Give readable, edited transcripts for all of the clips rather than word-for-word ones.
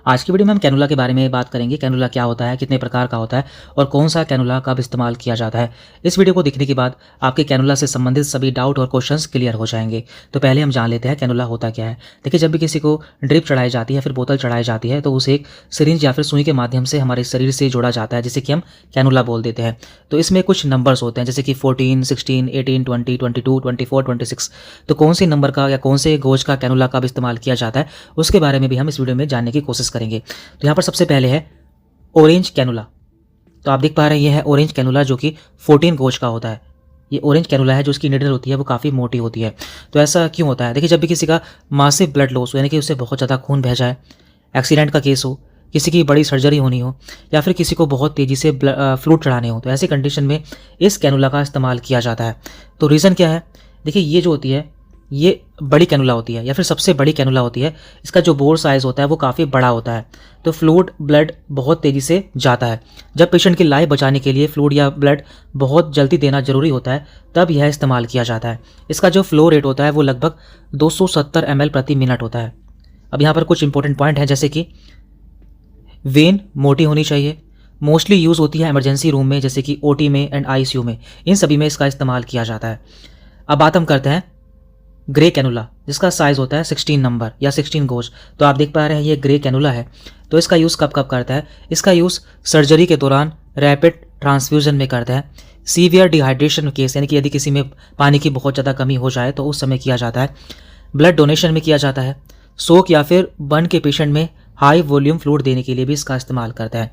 आज की वीडियो में हम कैनुला के बारे में बात करेंगे। कैनुला क्या होता है, कितने प्रकार का होता है और कौन सा कैनुला कब इस्तेमाल किया जाता है। इस वीडियो को देखने के बाद आपके कैनुला से संबंधित सभी डाउट और क्वेश्चंस क्लियर हो जाएंगे। तो पहले हम जान लेते हैं कैनुला होता क्या है। देखिए, जब भी किसी को ड्रिप चढ़ाई जाती है, फिर बोतल चढ़ाई जाती है, तो उसे एक सिरिंज या फिर सुई के माध्यम से हमारे शरीर से जोड़ा जाता है, जिसे कि हम कैनुला बोल देते हैं। तो इसमें कुछ नंबर्स होते हैं, जैसे कि 14, 16, 18, 20, 22, 24, 26। तो कौन से नंबर का या कौन से गोज का कैनुला कब इस्तेमाल किया जाता है, उसके बारे में भी हम इस वीडियो में जानने की कोशिश करेंगे। तो यहाँ पर सबसे पहले है ऑरेंज कैनुला। तो आप देख पा रहे हैं, ये है ऑरेंज कैनुला, जो कि 14 गोज का होता है। ये ऑरेंज कैनुला है, जो उसकी निडल होती है वो काफ़ी मोटी होती है। तो ऐसा क्यों होता है? देखिए, जब भी किसी का मासिव ब्लड लॉस हो, यानी कि उससे बहुत ज़्यादा खून बह जाए, एक्सीडेंट का केस हो, किसी की बड़ी सर्जरी होनी हो, या फिर किसी को बहुत तेज़ी से फ्लूइड चढ़ाने हो, तो ऐसी कंडीशन में इस कैनुला का इस्तेमाल किया जाता है। तो रीज़न क्या है? देखिए, ये जो होती है, ये बड़ी कैनुला होती है या फिर सबसे बड़ी कैनुला होती है। इसका जो बोर साइज़ होता है वो काफ़ी बड़ा होता है, तो फ्लूइड ब्लड बहुत तेज़ी से जाता है। जब पेशेंट की लाइफ बचाने के लिए फ्लूइड या ब्लड बहुत जल्दी देना जरूरी होता है, तब यह इस्तेमाल किया जाता है। इसका जो फ्लो रेट होता है वो लगभग 270 ml प्रति मिनट होता है। अब यहाँ पर कुछ इंपॉर्टेंट पॉइंट हैं, जैसे कि वेन मोटी होनी चाहिए। मोस्टली यूज़ होती है इमरजेंसी रूम में, जैसे कि ओटी में एंड आईसीयू में, इन सभी में इसका इस्तेमाल किया जाता है। अब बात हम करते हैं ग्रे कैनुला, जिसका साइज़ होता है 16 नंबर या 16 गोज। तो आप देख पा रहे हैं, ये ग्रे कैनुला है। तो इसका यूज़ कब कब करता है? इसका यूज़ सर्जरी के दौरान रैपिड ट्रांसफ्यूजन में करता है। सीवियर डिहाइड्रेशन केस, यानी कि यदि किसी में पानी की बहुत ज़्यादा कमी हो जाए तो उस समय किया जाता है। ब्लड डोनेशन में किया जाता है। सोक या फिर बर्न के पेशेंट में हाई वॉल्यूम फ्लूइड देने के लिए भी इसका इस्तेमाल करता है।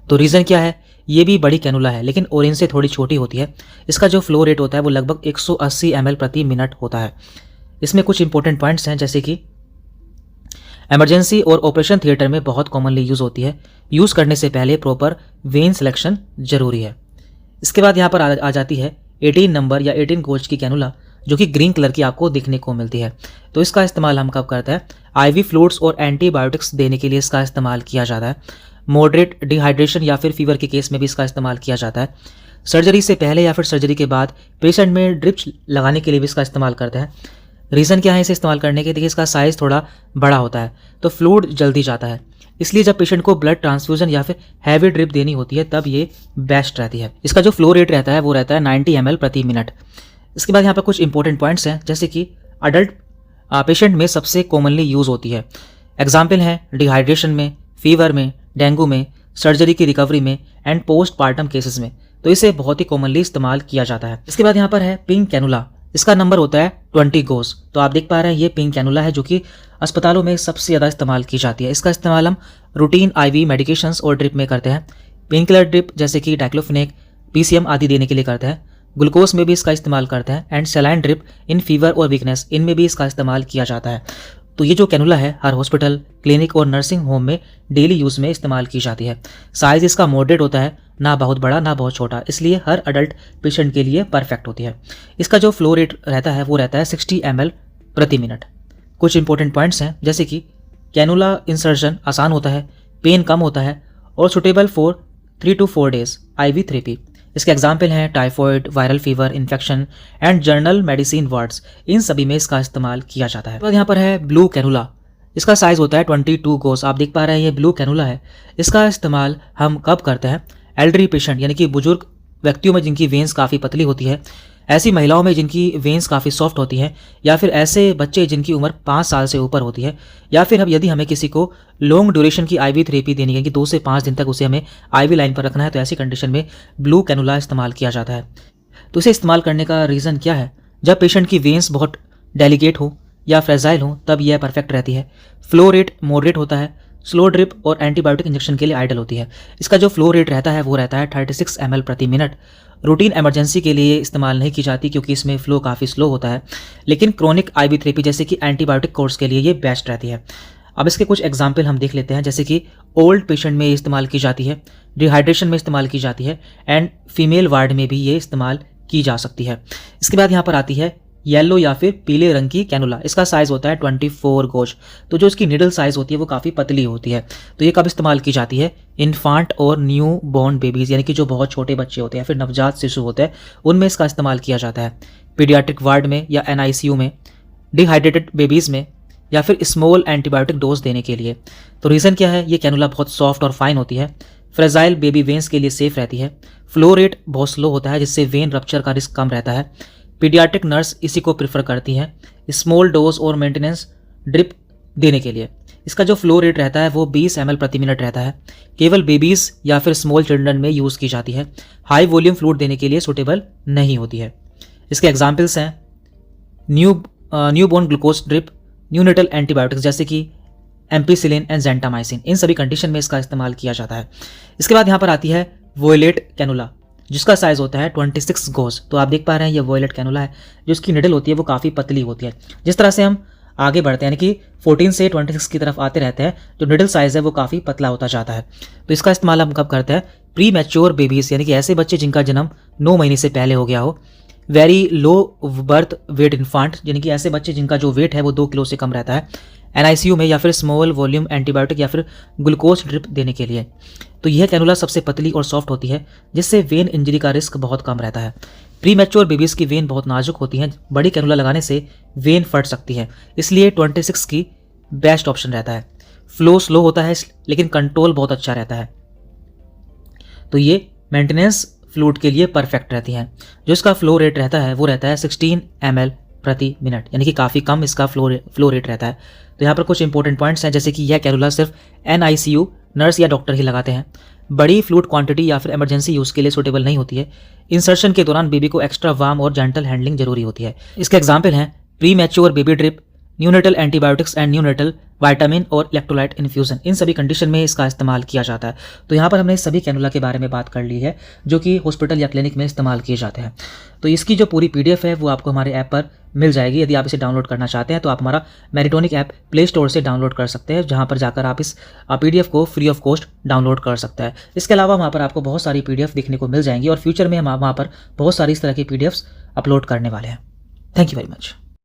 तो रीज़न क्या है? ये भी बड़ी कैनुला है, लेकिन ऑरेंज से थोड़ी छोटी होती है। इसका जो फ्लो रेट होता है वो लगभग 180 ml प्रति मिनट होता है। इसमें कुछ इंपॉर्टेंट पॉइंट्स हैं, जैसे कि इमरजेंसी और ऑपरेशन थिएटर में बहुत कॉमनली यूज़ होती है। यूज़ करने से पहले प्रॉपर वेन सिलेक्शन जरूरी है। इसके बाद यहाँ पर आ जाती है 18 नंबर या 18 गोज की कैनुला, जो कि ग्रीन कलर की आपको देखने को मिलती है। तो इसका इस्तेमाल हम कब करते हैं? आईवी फ्लूइड्स और एंटीबायोटिक्स देने के लिए इसका इस्तेमाल किया जाता है। मॉडरेट डिहाइड्रेशन या फिर फीवर के केस में भी इसका इस्तेमाल किया जाता है। सर्जरी से पहले या फिर सर्जरी के बाद पेशेंट में ड्रिप्स लगाने के लिए भी इसका इस्तेमाल करते हैं। रीज़न क्या है इसे इस्तेमाल करने के? देखिए, इसका साइज़ थोड़ा बड़ा होता है, तो फ्लूइड जल्दी जाता है। इसलिए जब पेशेंट को ब्लड ट्रांसफ्यूजन या फिर हैवी ड्रिप देनी होती है, तब ये बेस्ट रहती है। इसका जो फ्लो रेट रहता है वो रहता है 90 ml प्रति मिनट। इसके बाद यहाँ पर कुछ इंपॉर्टेंट पॉइंट्स हैं, जैसे कि अडल्ट पेशेंट में सबसे कॉमनली यूज़ होती है। एग्जाम्पल है डिहाइड्रेशन में, फीवर में, डेंगू में, सर्जरी की रिकवरी में एंड पोस्ट पार्टम केसेस में। तो इसे बहुत ही कॉमनली इस्तेमाल किया जाता है। इसके बाद यहाँ पर है पिंक कैनुला। इसका नंबर होता है 20 गोज। तो आप देख पा रहे हैं, ये पिंक कैनुला है, जो कि अस्पतालों में सबसे ज़्यादा इस्तेमाल की जाती है। इसका इस्तेमाल हम रूटीन आईवी मेडिकेशंस और ड्रिप में करते हैं। पेन किलर ड्रिप जैसे कि डाइक्लोफेनेक, पीसीएम आदि देने के लिए करते हैं। ग्लूकोज में भी इसका इस्तेमाल करते हैं and saline drip in fever और वीकनेस, इनमें भी इसका इस्तेमाल किया जाता है। तो ये जो कैनुला है हर हॉस्पिटल, क्लिनिक और नर्सिंग होम में डेली यूज़ में इस्तेमाल की जाती है। साइज़ इसका मॉडरेट होता है, ना बहुत बड़ा ना बहुत छोटा, इसलिए हर अडल्ट पेशेंट के लिए परफेक्ट होती है। इसका जो फ्लो रेट रहता है वो रहता है 60 ml प्रति मिनट। कुछ इंपॉर्टेंट पॉइंट्स हैं, जैसे कि कैनुला इंसर्शन आसान होता है, पेन कम होता है और suitable for 3 to 4 days IV therapy. इसके एग्जाम्पल हैं typhoid, viral fever, infection and general medicine wards, इन सभी में इसका इस्तेमाल किया जाता है। तो यहाँ पर है ब्लू कैनुला। इसका साइज़ होता है 22 गोज। आप देख पा रहे हैं, ये ब्लू कैनुला है। इसका इस्तेमाल हम कब करते हैं? एल्डरी पेशेंट, यानी कि बुजुर्ग व्यक्तियों में जिनकी वेन्स काफ़ी पतली होती है, ऐसी महिलाओं में जिनकी वेन्स काफ़ी सॉफ्ट होती हैं, या फिर ऐसे बच्चे जिनकी उम्र 5 साल से ऊपर होती है, या फिर अब यदि हमें किसी को लॉन्ग ड्यूरेशन की आईवी थेरेपी देनी है कि 2 से 5 दिन तक उसे हमें आईवी लाइन पर रखना है, तो ऐसी कंडीशन में ब्लू कैनुला इस्तेमाल किया जाता है। तो इसे इस्तेमाल करने का रीज़न क्या है? जब पेशेंट की वेन्स बहुत डेलिकेट हो या फ्रेजाइल हो, तब यह परफेक्ट रहती है। फ्लो रेट मॉडरेट होता है, स्लो ड्रिप और एंटीबायोटिक इंजेक्शन के लिए आइडल होती है। इसका जो फ्लो रेट रहता है वो रहता है 36 ml प्रति मिनट। रूटीन इमरजेंसी के लिए इस्तेमाल नहीं की जाती, क्योंकि इसमें फ्लो काफ़ी स्लो होता है, लेकिन क्रोनिक आईवी थेरेपी जैसे कि एंटीबायोटिक कोर्स के लिए ये बेस्ट रहती है। अब इसके कुछ एग्जाम्पल हम देख लेते हैं, जैसे कि ओल्ड पेशेंट में इस्तेमाल की जाती है, डिहाइड्रेशन में इस्तेमाल की जाती है एंड फीमेल वार्ड में भी ये इस्तेमाल की जा सकती है। इसके बाद यहाँ पर आती है येलो या फिर पीले रंग की कैनुला। इसका साइज़ होता है 24 गोज। तो जो इसकी निडल साइज़ होती है वो काफ़ी पतली होती है। तो ये कब इस्तेमाल की जाती है? इन्फांट और न्यू बॉर्न बेबीज़, यानी कि जो बहुत छोटे बच्चे होते हैं, फिर नवजात शिशु होते हैं, उनमें इसका इस्तेमाल किया जाता है। पीडियाट्रिक वार्ड में या एनआईसीयू में, डिहाइड्रेटेड बेबीज़ में, या फिर स्मॉल एंटीबायोटिक डोज देने के लिए। तो रीज़न क्या है, ये कैनुला बहुत सॉफ्ट और फाइन होती है, फ्रेजाइल बेबी वेन्स के लिए सेफ रहती है, फ्लो रेट बहुत स्लो होता है जिससे वेन रप्चर का रिस्क कम रहता है, पीडियाट्रिक नर्स इसी को प्रेफर करती है स्मॉल डोज और मेंटेनेंस ड्रिप देने के लिए। इसका जो फ्लो रेट रहता है वो 20 ml प्रति मिनट रहता है, केवल बेबीज़ या फिर स्मॉल चिल्ड्रन में यूज़ की जाती है, हाई वॉल्यूम फ्लूइड देने के लिए सूटेबल नहीं होती है। इसके एग्जाम्पल्स हैं newborn glucose drip, neonatal antibiotics जैसे कि एम्पिसिलिन एंड जेंटामाइसिन, इन सभी कंडीशन में इसका इस्तेमाल किया जाता है। इसके बाद यहाँ पर आती है वोयलेट कैनुला जिसका साइज होता है 26 गोज। तो आप देख पा रहे हैं ये वोयलेट कैनुला है, जो इसकी निडल होती है वो काफ़ी पतली होती है। जिस तरह से हम आगे बढ़ते हैं यानी कि 14 से 26 की तरफ आते रहते हैं, जो निडल साइज है वो काफ़ी पतला होता जाता है। तो इसका इस्तेमाल हम कब करते हैं, प्री मैच्योर बेबीज़ यानी कि ऐसे बच्चे जिनका जन्म 9 महीने से पहले हो गया हो, वेरी लो बर्थ वेट इन्फांट यानी कि ऐसे बच्चे जिनका जो वेट है वो 2 किलो से कम रहता है, NICU में, या फिर स्मॉल वॉल्यूम एंटीबायोटिक या फिर ग्लूकोज ड्रिप देने के लिए। तो यह कैनुला सबसे पतली और सॉफ्ट होती है जिससे वेन इंजरी का रिस्क बहुत कम रहता है। प्री मैच्योर बेबीज़ की वेन बहुत नाजुक होती हैं, बड़ी कैनुला लगाने से वेन फट सकती है, इसलिए 26 की बेस्ट ऑप्शन रहता है। फ्लो स्लो होता है लेकिन कंट्रोल बहुत अच्छा रहता है, तो ये मेंटेनेंस फ्लूइड के लिए परफेक्ट रहती हैं। जो इसका फ्लो रेट रहता है वो रहता है 16 ml प्रति मिनट, यानी कि काफ़ी कम इसका फ्लो रेट रहता है। तो यहाँ पर कुछ इंपॉर्टेंट पॉइंट्स हैं, जैसे कि यह कैनुला सिर्फ NICU नर्स या डॉक्टर ही लगाते हैं, बड़ी फ्लूइड क्वांटिटी या फिर इमरजेंसी यूज़ के लिए सूटेबल नहीं होती है, इंसर्शन के दौरान बेबी को एक्स्ट्रा वार्म और जेंटल हैंडलिंग जरूरी होती है। इसके एग्जाम्पल हैं pre mature baby drip, neonatal antibiotics and neonatal vitamin और इलेक्ट्रोलाइट इन्फ्यूजन, इन सभी कंडीशन में इसका इस्तेमाल किया जाता है। तो यहाँ पर हमने सभी कैनुला के बारे में बात कर ली है जो कि हॉस्पिटल या क्लिनिक में इस्तेमाल किए जाते हैं। तो इसकी जो पूरी PDF है वो आपको हमारे ऐप पर मिल जाएगी। यदि आप इसे डाउनलोड करना चाहते हैं तो आप हमारा मैरिटोनिक ऐप प्ले स्टोर से डाउनलोड कर सकते हैं, जहाँ पर जाकर आप इस PDF को फ्री ऑफ कॉस्ट डाउनलोड कर सकते हैं। इसके अलावा वहाँ पर आपको बहुत सारी PDF देखने को मिल जाएंगी और फ्यूचर में हम वहाँ पर बहुत सारी इस तरह की PDFs अपलोड करने वाले हैं। Thank you very much.